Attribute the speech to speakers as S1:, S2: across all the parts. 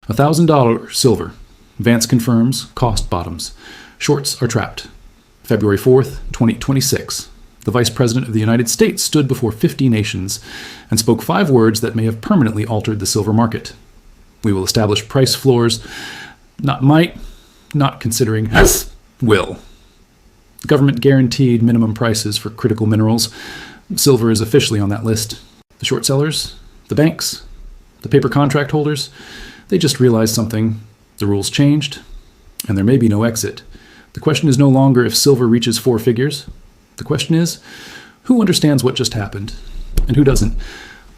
S1: $1,000 silver. Vance confirms cost bottoms. Shorts are trapped. February 4th, 2026. The Vice President of the United States stood before 50 nations and spoke 5 words that may have permanently altered the silver market. We will establish price floors. Not might, not considering, will. Government guaranteed minimum prices for critical minerals. Silver is officially on that list. The short sellers, the banks, the paper contract holders, they just realized something. The rules changed, and there may be no exit. The question is no longer if silver reaches 4 figures. The question is, who understands what just happened, and who doesn't?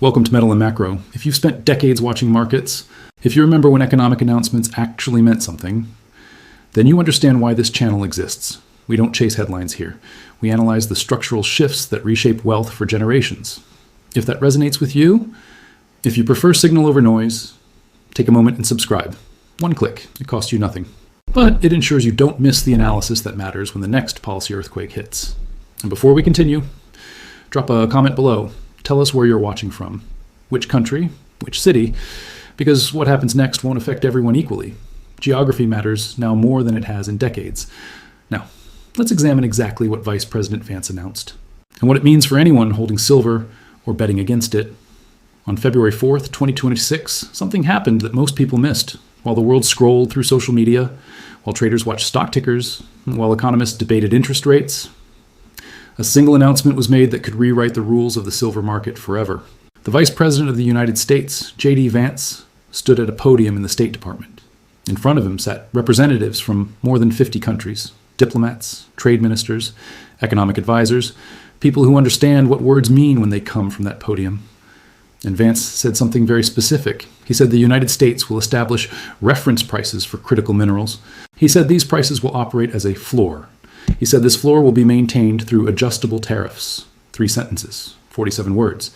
S1: Welcome to Metal and Macro. If you've spent decades watching markets, if you remember when economic announcements actually meant something, then you understand why this channel exists. We don't chase headlines here. We analyze the structural shifts that reshape wealth for generations. If that resonates with you, if you prefer signal over noise, take a moment and subscribe. 1 click. It costs you nothing. But it ensures you don't miss the analysis that matters when the next policy earthquake hits. And before we continue, drop a comment below. Tell us where you're watching from, which country, which city, because what happens next won't affect everyone equally. Geography matters now more than it has in decades. Now, let's examine exactly what Vice President Vance announced and what it means for anyone holding silver or betting against it. On February 4th, 2026, something happened that most people missed. While the world scrolled through social media, while traders watched stock tickers, while economists debated interest rates, a single announcement was made that could rewrite the rules of the silver market forever. The Vice President of the United States, JD Vance, stood at a podium in the State Department. In front of him sat representatives from more than 50 countries, diplomats, trade ministers, economic advisors, people who understand what words mean when they come from that podium. And Vance said something very specific. He said the United States will establish reference prices for critical minerals. He said these prices will operate as a floor. He said this floor will be maintained through adjustable tariffs. 3 sentences, 47 words.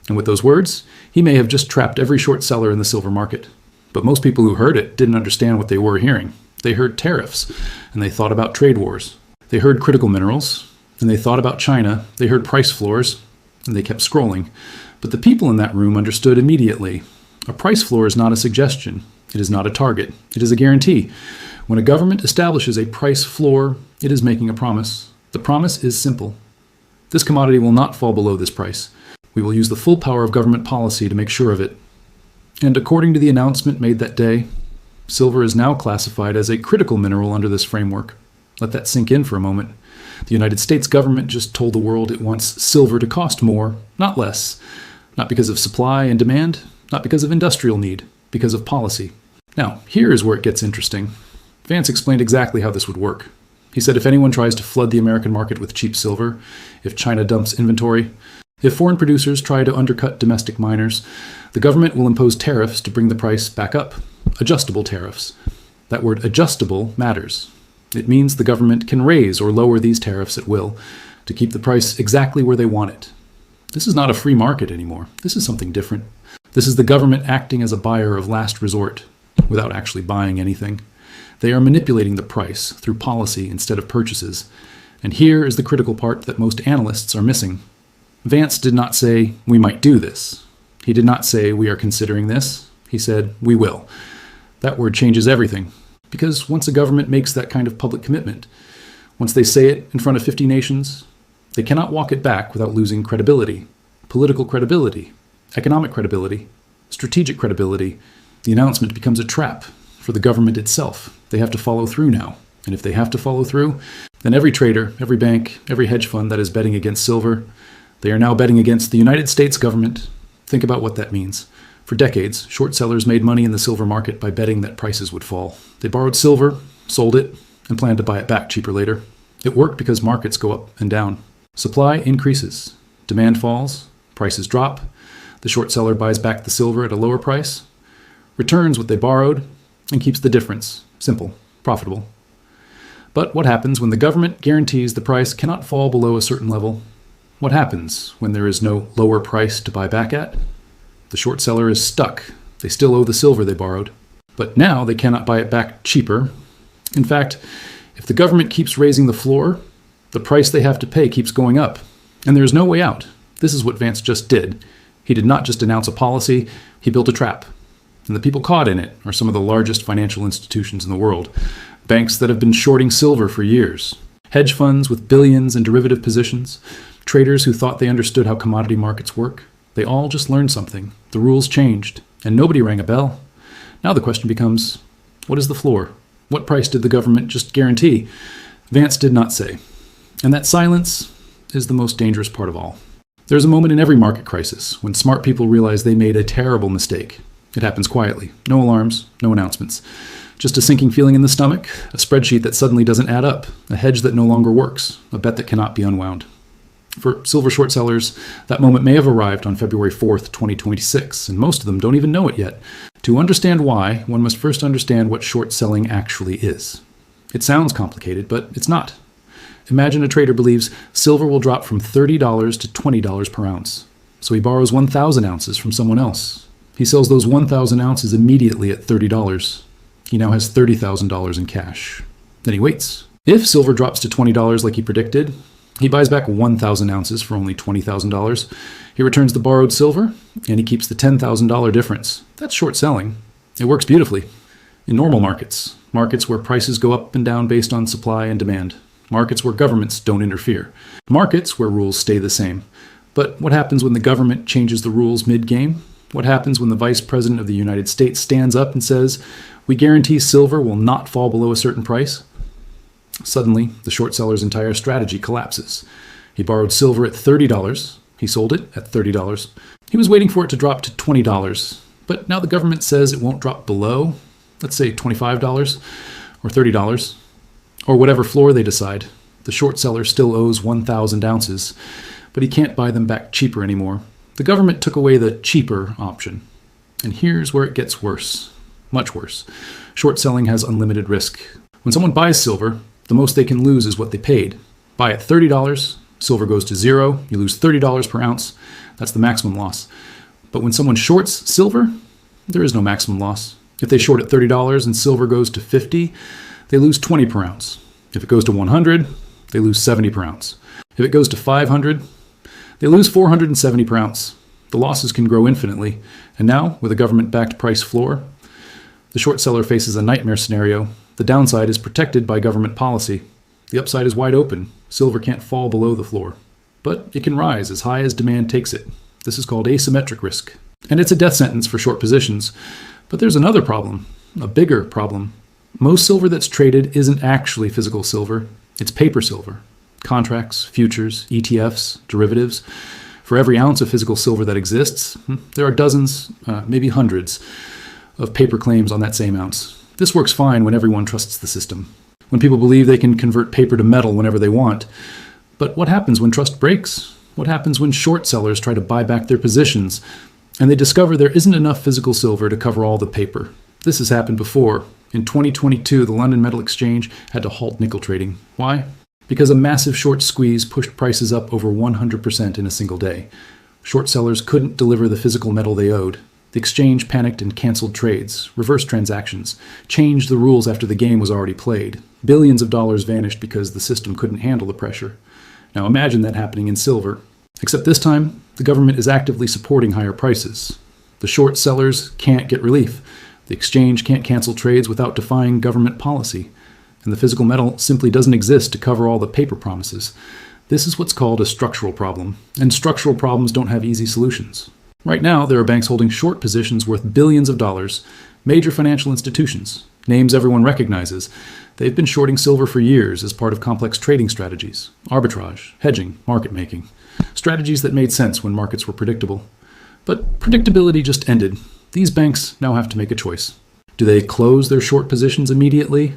S1: And with those words, he may have just trapped every short seller in the silver market. But most people who heard it didn't understand what they were hearing. They heard tariffs, and they thought about trade wars. They heard critical minerals, and they thought about China. They heard price floors, and they kept scrolling. But the people in that room understood immediately. A price floor is not a suggestion. It is not a target. It is a guarantee. When a government establishes a price floor, it is making a promise. The promise is simple. This commodity will not fall below this price. We will use the full power of government policy to make sure of it. And according to the announcement made that day, silver is now classified as a critical mineral under this framework. Let that sink in for a moment. The United States government just told the world it wants silver to cost more, not less. Not because of supply and demand, not because of industrial need, because of policy. Now, here is where it gets interesting. Vance explained exactly how this would work. He said if anyone tries to flood the American market with cheap silver, if China dumps inventory, if foreign producers try to undercut domestic miners, the government will impose tariffs to bring the price back up. Adjustable tariffs. That word adjustable matters. It means the government can raise or lower these tariffs at will to keep the price exactly where they want it. This is not a free market anymore. This is something different. This is the government acting as a buyer of last resort without actually buying anything. They are manipulating the price through policy instead of purchases. And here is the critical part that most analysts are missing. Vance did not say, we might do this. He did not say, we are considering this. He said, we will. That word changes everything. Because once a government makes that kind of public commitment, once they say it in front of 50 nations, they cannot walk it back without losing credibility, political credibility, economic credibility, strategic credibility. The announcement becomes a trap for the government itself. They have to follow through now. And if they have to follow through, then every trader, every bank, every hedge fund that is betting against silver, they are now betting against the United States government. Think about what that means. For decades, short sellers made money in the silver market by betting that prices would fall. They borrowed silver, sold it, and planned to buy it back cheaper later. It worked because markets go up and down. Supply increases, demand falls, prices drop, the short seller buys back the silver at a lower price, returns what they borrowed, and keeps the difference. Simple, profitable. But what happens when the government guarantees the price cannot fall below a certain level? What happens when there is no lower price to buy back at? The short seller is stuck. They still owe the silver they borrowed. But now they cannot buy it back cheaper. In fact, if the government keeps raising the floor, the price they have to pay keeps going up. And there is no way out. This is what Vance just did. He did not just announce a policy, he built a trap. And the people caught in it are some of the largest financial institutions in the world, banks that have been shorting silver for years, hedge funds with billions in derivative positions, traders who thought they understood how commodity markets work. They all just learned something. The rules changed, and nobody rang a bell. Now the question becomes, what is the floor? What price did the government just guarantee? Vance did not say. And that silence is the most dangerous part of all. There's a moment in every market crisis when smart people realize they made a terrible mistake. It happens quietly. No alarms, no announcements. Just a sinking feeling in the stomach, a spreadsheet that suddenly doesn't add up, a hedge that no longer works, a bet that cannot be unwound. For silver short sellers, that moment may have arrived on February 4th, 2026, and most of them don't even know it yet. To understand why, one must first understand what short selling actually is. It sounds complicated, but it's not. Imagine a trader believes silver will drop from $30 to $20 per ounce. So he borrows 1,000 ounces from someone else. He sells those 1,000 ounces immediately at $30. He now has $30,000 in cash. Then he waits. If silver drops to $20 like he predicted, he buys back 1,000 ounces for only $20,000. He returns the borrowed silver, and he keeps the $10,000 difference. That's short selling. It works beautifully. In normal markets, markets where prices go up and down based on supply and demand, markets where governments don't interfere, markets where rules stay the same. But what happens when the government changes the rules mid-game? What happens when the Vice President of the United States stands up and says, "We guarantee silver will not fall below a certain price"? Suddenly, the short seller's entire strategy collapses. He borrowed silver at $30. He sold it at $30. He was waiting for it to drop to $20. But now the government says it won't drop below, let's say $25 or $30, or whatever floor they decide. The short seller still owes 1,000 ounces, but he can't buy them back cheaper anymore. The government took away the cheaper option. And here's where it gets worse. Much worse. Short selling has unlimited risk. When someone buys silver, the most they can lose is what they paid. Buy at $30, silver goes to zero, you lose $30 per ounce. That's the maximum loss. But when someone shorts silver, there is no maximum loss. If they short at $30 and silver goes to 50, they lose 20 per ounce. If it goes to 100, they lose 70 per ounce. If it goes to 500, they lose 470 per ounce. The losses can grow infinitely. And now, with a government-backed price floor, the short seller faces a nightmare scenario. The downside is protected by government policy. The upside is wide open. Silver can't fall below the floor. But it can rise as high as demand takes it. This is called asymmetric risk. And it's a death sentence for short positions. But there's another problem, a bigger problem. Most silver that's traded isn't actually physical silver. It's paper silver. Contracts, futures, ETFs, derivatives. For every ounce of physical silver that exists, there are dozens, maybe hundreds, of paper claims on that same ounce. This works fine when everyone trusts the system, when people believe they can convert paper to metal whenever they want. But what happens when trust breaks? What happens when short sellers try to buy back their positions and they discover there isn't enough physical silver to cover all the paper? This has happened before. In 2022, the London Metal Exchange had to halt nickel trading. Why? Because a massive short squeeze pushed prices up over 100% in a single day. Short sellers couldn't deliver the physical metal they owed. The exchange panicked and canceled trades, reversed transactions, changed the rules after the game was already played. Billions of dollars vanished because the system couldn't handle the pressure. Now imagine that happening in silver. Except this time, the government is actively supporting higher prices. The short sellers can't get relief. The exchange can't cancel trades without defying government policy. And the physical metal simply doesn't exist to cover all the paper promises. This is what's called a structural problem. And structural problems don't have easy solutions. Right now, there are banks holding short positions worth billions of dollars, major financial institutions, names everyone recognizes. They've been shorting silver for years as part of complex trading strategies, arbitrage, hedging, market making, strategies that made sense when markets were predictable. But predictability just ended. These banks now have to make a choice. Do they close their short positions immediately?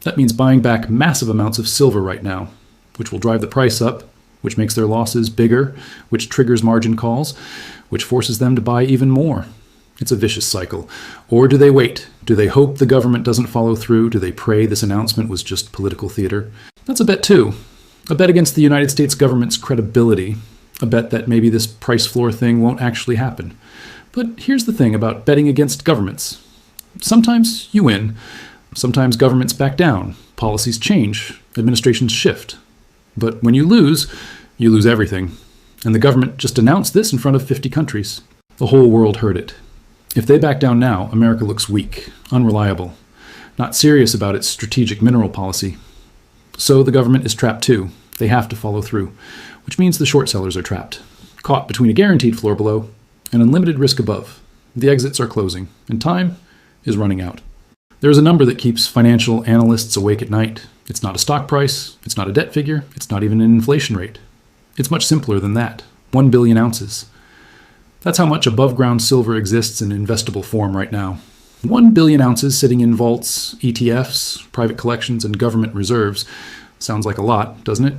S1: That means buying back massive amounts of silver right now, which will drive the price up, which makes their losses bigger, which triggers margin calls, which forces them to buy even more. It's a vicious cycle. Or do they wait? Do they hope the government doesn't follow through? Do they pray this announcement was just political theater? That's a bet too. A bet against the United States government's credibility. A bet that maybe this price floor thing won't actually happen. But here's the thing about betting against governments. Sometimes you win. Sometimes governments back down. Policies change. Administrations shift. But when you lose everything. And the government just announced this in front of 50 countries. The whole world heard it. If they back down now, America looks weak, unreliable, not serious about its strategic mineral policy. So the government is trapped too. They have to follow through, which means the short sellers are trapped, caught between a guaranteed floor below and unlimited risk above. The exits are closing, and time is running out. There is a number that keeps financial analysts awake at night. It's not a stock price, it's not a debt figure, it's not even an inflation rate. It's much simpler than that. 1 billion ounces. That's how much above-ground silver exists in investable form right now. 1 billion ounces sitting in vaults, ETFs, private collections, and government reserves. Sounds like a lot, doesn't it?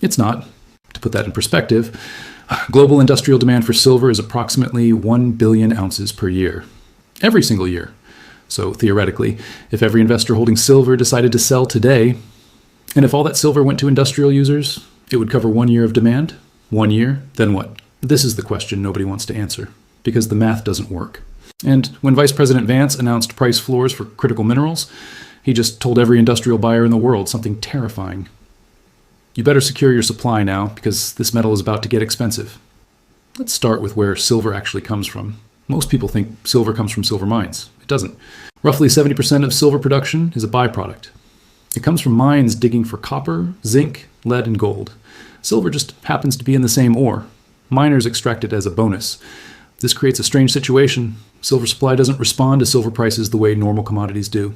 S1: It's not. To put that in perspective, global industrial demand for silver is approximately 1 billion ounces per year. Every single year. So theoretically, if every investor holding silver decided to sell today, and if all that silver went to industrial users, it would cover 1 year of demand? 1 year? Then what? This is the question nobody wants to answer, because the math doesn't work. And when Vice President Vance announced price floors for critical minerals, he just told every industrial buyer in the world something terrifying. You better secure your supply now, because this metal is about to get expensive. Let's start with where silver actually comes from. Most people think silver comes from silver mines. It doesn't. Roughly 70% of silver production is a byproduct. It comes from mines digging for copper, zinc, lead, and gold. Silver just happens to be in the same ore. Miners extract it as a bonus. This creates a strange situation. Silver supply doesn't respond to silver prices the way normal commodities do.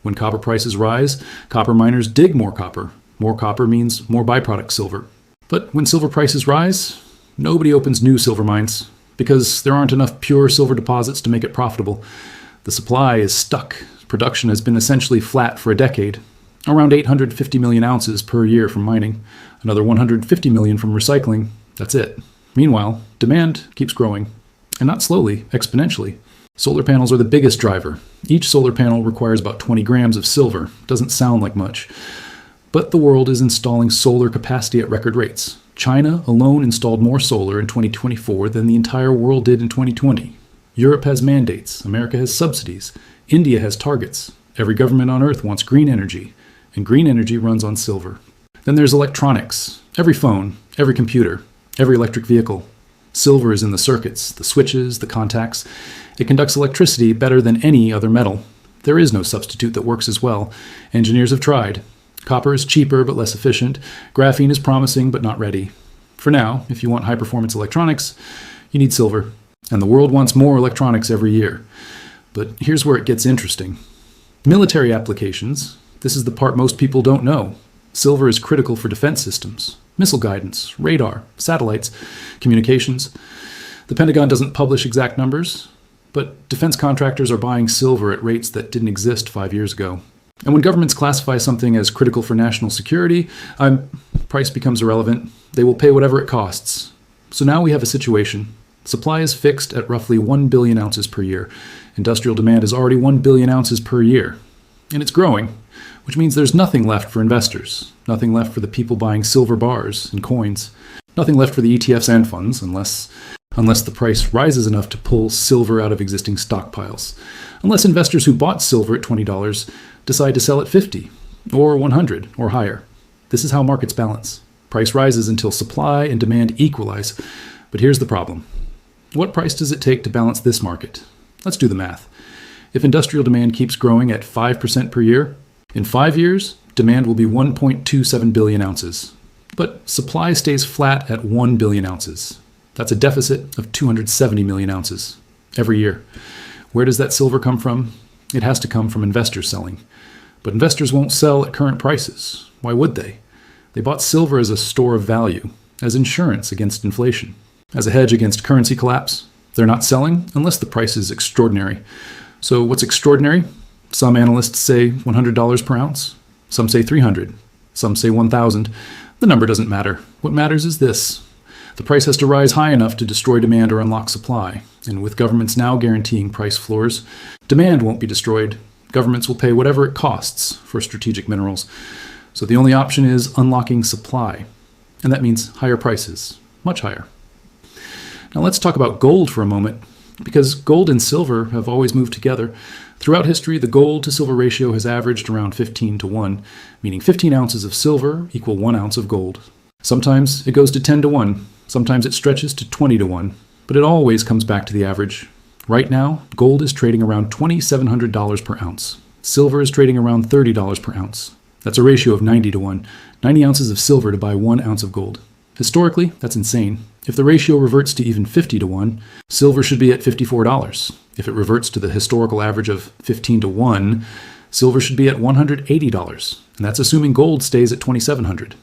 S1: When copper prices rise, copper miners dig more copper. More copper means more byproduct silver. But when silver prices rise, nobody opens new silver mines because there aren't enough pure silver deposits to make it profitable. The supply is stuck. Production has been essentially flat for a decade. Around 850 million ounces per year from mining. Another 150 million from recycling. That's it. Meanwhile, demand keeps growing. And not slowly, exponentially. Solar panels are the biggest driver. Each solar panel requires about 20 grams of silver. Doesn't sound like much. But the world is installing solar capacity at record rates. China alone installed more solar in 2024 than the entire world did in 2020. Europe has mandates. America has subsidies. India has targets. Every government on Earth wants green energy. And green energy runs on silver. Then there's electronics. Every phone, every computer, every electric vehicle. Silver is in the circuits, the switches, the contacts. It conducts electricity better than any other metal. There is no substitute that works as well. Engineers have tried. Copper is cheaper but less efficient. Graphene is promising but not ready. For now, if you want high-performance electronics, you need silver. And the world wants more electronics every year. But here's where it gets interesting. Military applications, this is the part most people don't know. Silver is critical for defense systems, missile guidance, radar, satellites, communications. The Pentagon doesn't publish exact numbers, but defense contractors are buying silver at rates that didn't exist 5 years ago. And when governments classify something as critical for national security, price becomes irrelevant. They will pay whatever it costs. So now we have a situation. Supply is fixed at roughly 1 billion ounces per year. Industrial demand is already 1 billion ounces per year. And it's growing, which means there's nothing left for investors. Nothing left for the people buying silver bars and coins. Nothing left for the ETFs and funds, unless the price rises enough to pull silver out of existing stockpiles. Unless investors who bought silver at $20 decide to sell at 50 or 100 or higher. This is how markets balance. Price rises until supply and demand equalize. But here's the problem. What price does it take to balance this market? Let's do the math. If industrial demand keeps growing at 5% per year, in 5 years, demand will be 1.27 billion ounces. But supply stays flat at 1 billion ounces. That's a deficit of 270 million ounces every year. Where does that silver come from? It has to come from investors selling. But investors won't sell at current prices. Why would they? They bought silver as a store of value, as insurance against inflation, as a hedge against currency collapse. They're not selling unless the price is extraordinary. So what's extraordinary? Some analysts say $100 per ounce. Some say 300. Some say 1,000. The number doesn't matter. What matters is this. The price has to rise high enough to destroy demand or unlock supply. And with governments now guaranteeing price floors, demand won't be destroyed. Governments will pay whatever it costs for strategic minerals. So the only option is unlocking supply. And that means higher prices, much higher. Now let's talk about gold for a moment, because gold and silver have always moved together. Throughout history, the gold to silver ratio has averaged around 15 to 1, meaning 15 ounces of silver equal 1 ounce of gold. Sometimes it goes to 10 to 1. Sometimes it stretches to 20 to 1. But it always comes back to the average. Right now, gold is trading around $2,700 per ounce. Silver is trading around $30 per ounce. That's a ratio of 90 to 1. 90 ounces of silver to buy 1 ounce of gold. Historically, that's insane. If the ratio reverts to even 50 to 1, silver should be at $54. If it reverts to the historical average of 15 to 1, silver should be at $180. And that's assuming gold stays at $2,700.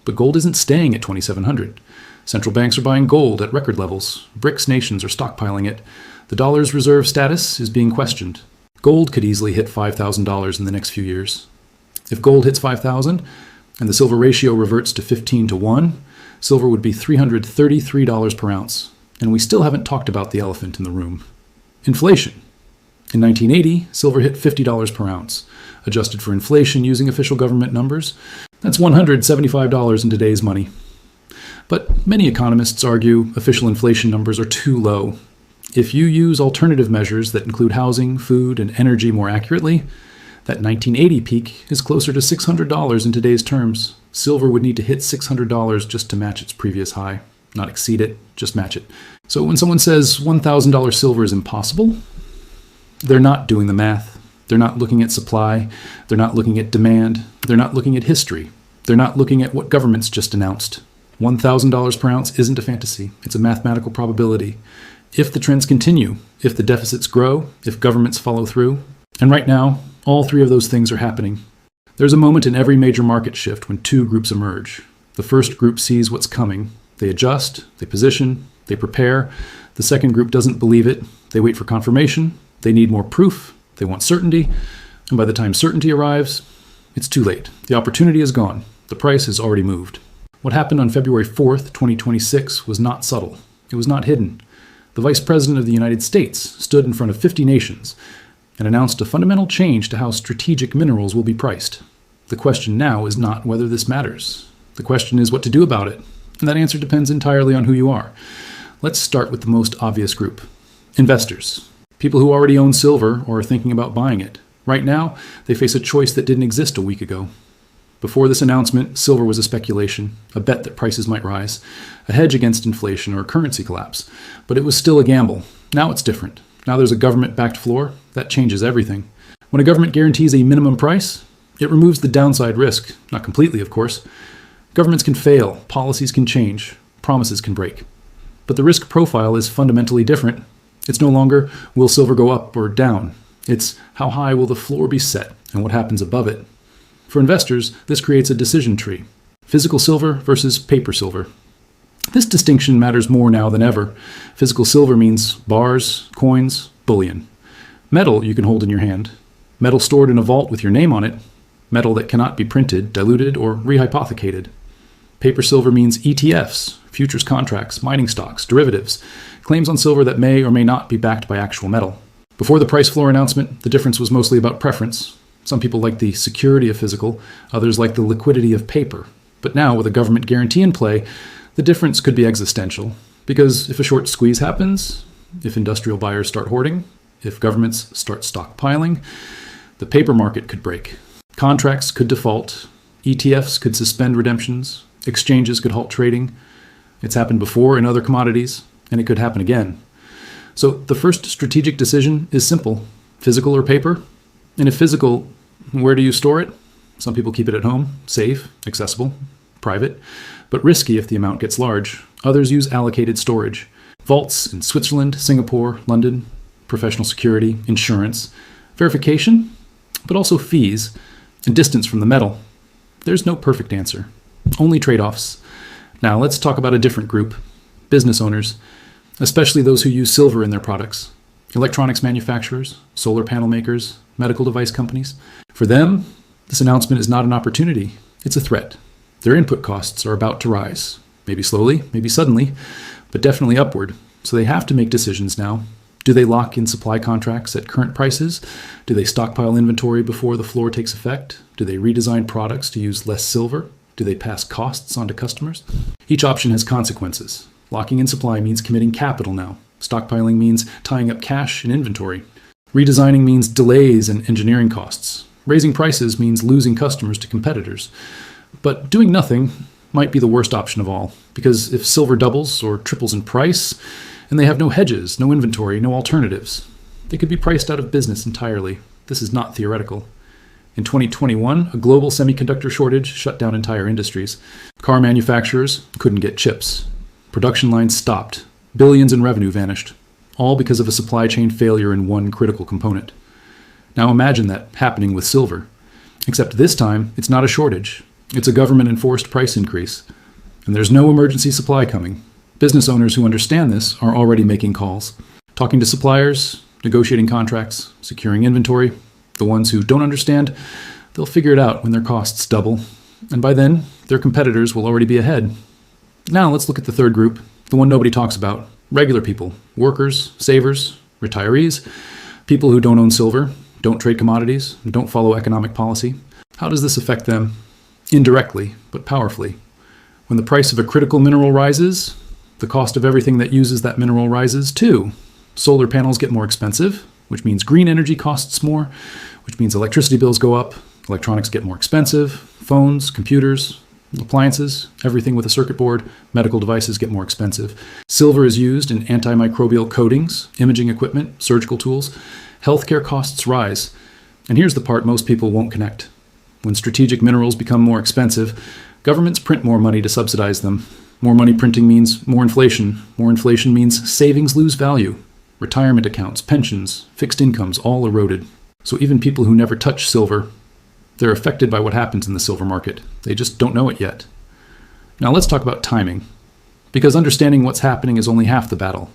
S1: But gold isn't staying at $2,700. Central banks are buying gold at record levels. BRICS nations are stockpiling it. The dollar's reserve status is being questioned. Gold could easily hit $5,000 in the next few years. If gold hits $5,000 and the silver ratio reverts to 15 to 1, silver would be $333 per ounce. And we still haven't talked about the elephant in the room. Inflation. In 1980, silver hit $50 per ounce. Adjusted for inflation using official government numbers, that's $175 in today's money. But many economists argue official inflation numbers are too low. If you use alternative measures that include housing, food, and energy more accurately, that 1980 peak is closer to $600 in today's terms. Silver would need to hit $600 just to match its previous high. Not exceed it, just match it. So when someone says $1,000 silver is impossible, they're not doing the math. They're not looking at supply. They're not looking at demand. They're not looking at history. They're not looking at what governments just announced. $1,000 per ounce isn't a fantasy. It's a mathematical probability. If the trends continue, if the deficits grow, if governments follow through, and right now, all three of those things are happening. There's a moment in every major market shift when two groups emerge. The first group sees what's coming. They adjust, they position, they prepare. The second group doesn't believe it. They wait for confirmation. They need more proof. They want certainty. And by the time certainty arrives, it's too late. The opportunity is gone. The price has already moved. What happened on February 4th, 2026 was not subtle. It was not hidden. The Vice President of the United States stood in front of 50 nations and announced a fundamental change to how strategic minerals will be priced. The question now is not whether this matters. The question is what to do about it. And that answer depends entirely on who you are. Let's start with the most obvious group. Investors. People who already own silver or are thinking about buying it. Right now, they face a choice that didn't exist a week ago. Before this announcement, silver was a speculation, a bet that prices might rise, a hedge against inflation or currency collapse. But it was still a gamble. Now it's different. Now there's a government-backed floor. That changes everything. When a government guarantees a minimum price, it removes the downside risk. Not completely, of course. Governments can fail, policies can change, promises can break. But the risk profile is fundamentally different. It's no longer, will silver go up or down? It's, how high will the floor be set and what happens above it? For investors, this creates a decision tree. Physical silver versus paper silver. This distinction matters more now than ever. Physical silver means bars, coins, bullion. Metal you can hold in your hand. Metal stored in a vault with your name on it. Metal that cannot be printed, diluted, or rehypothecated. Paper silver means ETFs, futures contracts, mining stocks, derivatives, claims on silver that may or may not be backed by actual metal. Before the price floor announcement, the difference was mostly about preference. Some people like the security of physical, others like the liquidity of paper. But now, with a government guarantee in play, the difference could be existential. Because if a short squeeze happens, if industrial buyers start hoarding, if governments start stockpiling, the paper market could break. Contracts could default, ETFs could suspend redemptions, exchanges could halt trading. It's happened before in other commodities, and it could happen again. So the first strategic decision is simple: physical or paper? And if physical, where do you store it? Some people keep it at home, safe, accessible, private, but risky if the amount gets large. Others use allocated storage. Vaults in Switzerland, Singapore, London, professional security, insurance, verification, but also fees, and distance from the metal. There's no perfect answer, only trade-offs. Now let's talk about a different group, business owners, especially those who use silver in their products. Electronics manufacturers, solar panel makers, medical device companies. For them, this announcement is not an opportunity, it's a threat. Their input costs are about to rise, maybe slowly, maybe suddenly, but definitely upward. So they have to make decisions now. Do they lock in supply contracts at current prices? Do they stockpile inventory before the floor takes effect? Do they redesign products to use less silver? Do they pass costs on to customers? Each option has consequences. Locking in supply means committing capital now. Stockpiling means tying up cash in inventory. Redesigning means delays and engineering costs. Raising prices means losing customers to competitors. But doing nothing might be the worst option of all, because if silver doubles or triples in price, And they have no hedges, no inventory, no alternatives. They could be priced out of business entirely. This is not theoretical. In 2021, a global semiconductor shortage shut down entire industries. Car manufacturers couldn't get chips. Production lines stopped. Billions in revenue vanished, all because of a supply chain failure in one critical component. Now imagine that happening with silver. Except this time, it's not a shortage. It's a government-enforced price increase. And there's no emergency supply coming. Business owners who understand this are already making calls, talking to suppliers, negotiating contracts, securing inventory. The ones who don't understand, they'll figure it out when their costs double. And by then, their competitors will already be ahead. Now let's look at the third group, the one nobody talks about. Regular people, workers, savers, retirees, people who don't own silver, don't trade commodities, and don't follow economic policy. How does this affect them? Indirectly, but powerfully. When the price of a critical mineral rises, the cost of everything that uses that mineral rises too. Solar panels get more expensive, which means green energy costs more, which means electricity bills go up, electronics get more expensive, phones, computers, appliances, everything with a circuit board, medical devices get more expensive. Silver is used in antimicrobial coatings, imaging equipment, surgical tools. Healthcare costs rise. And here's the part most people won't connect. When strategic minerals become more expensive, governments print more money to subsidize them. More money printing means more inflation. More inflation means savings lose value. Retirement accounts, pensions, fixed incomes, all eroded. So even people who never touch silver, they're affected by what happens in the silver market. They just don't know it yet. Now let's talk about timing. Because understanding what's happening is only half the battle.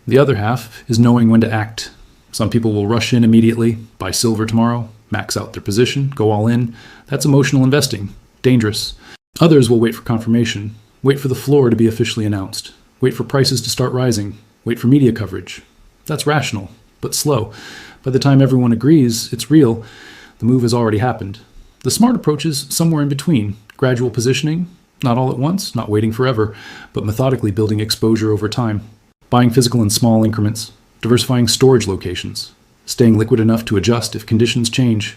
S1: The other half is knowing when to act. Some people will rush in immediately, buy silver tomorrow, max out their position, go all in. That's emotional investing. Dangerous. Others will wait for confirmation, wait for the floor to be officially announced, wait for prices to start rising, wait for media coverage. That's rational, but slow. By the time everyone agrees it's real, the move has already happened. The smart approach is somewhere in between. Gradual positioning, not all at once, not waiting forever, but methodically building exposure over time. Buying physical in small increments, diversifying storage locations, staying liquid enough to adjust if conditions change.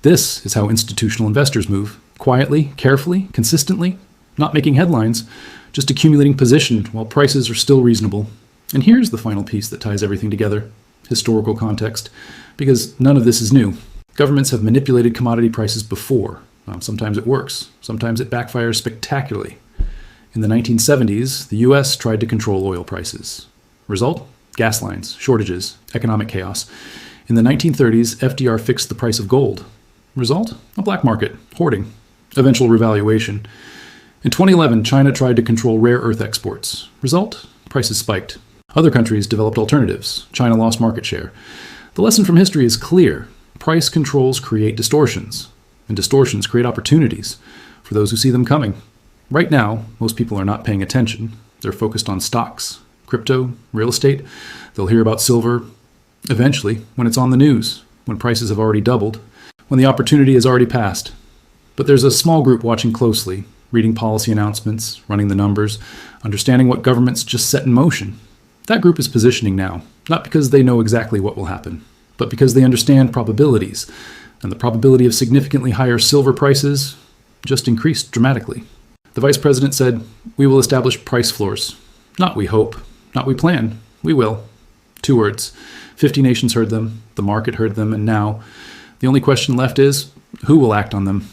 S1: This is how institutional investors move. Quietly, carefully, consistently, not making headlines, just accumulating position while prices are still reasonable. And here's the final piece that ties everything together. Historical context. Because none of this is new. Governments have manipulated commodity prices before. Sometimes it works. Sometimes it backfires spectacularly. In the 1970s, the US tried to control oil prices. Result? Gas lines, shortages, economic chaos. In the 1930s, FDR fixed the price of gold. Result? A black market, hoarding, eventual revaluation. In 2011, China tried to control rare earth exports. Result? Prices spiked. Other countries developed alternatives. China lost market share. The lesson from history is clear. Price controls create distortions, and distortions create opportunities for those who see them coming. Right now, most people are not paying attention. They're focused on stocks, crypto, real estate. They'll hear about silver eventually when it's on the news, when prices have already doubled, when the opportunity has already passed. But there's a small group watching closely, reading policy announcements, running the numbers, understanding what governments just set in motion. That group is positioning now, not because they know exactly what will happen, but because they understand probabilities, and the probability of significantly higher silver prices just increased dramatically. The vice president said, "We will establish price floors." Not we hope, not we plan, we will. 2 words. 50 nations heard them, the market heard them, and now the only question left is, who will act on them?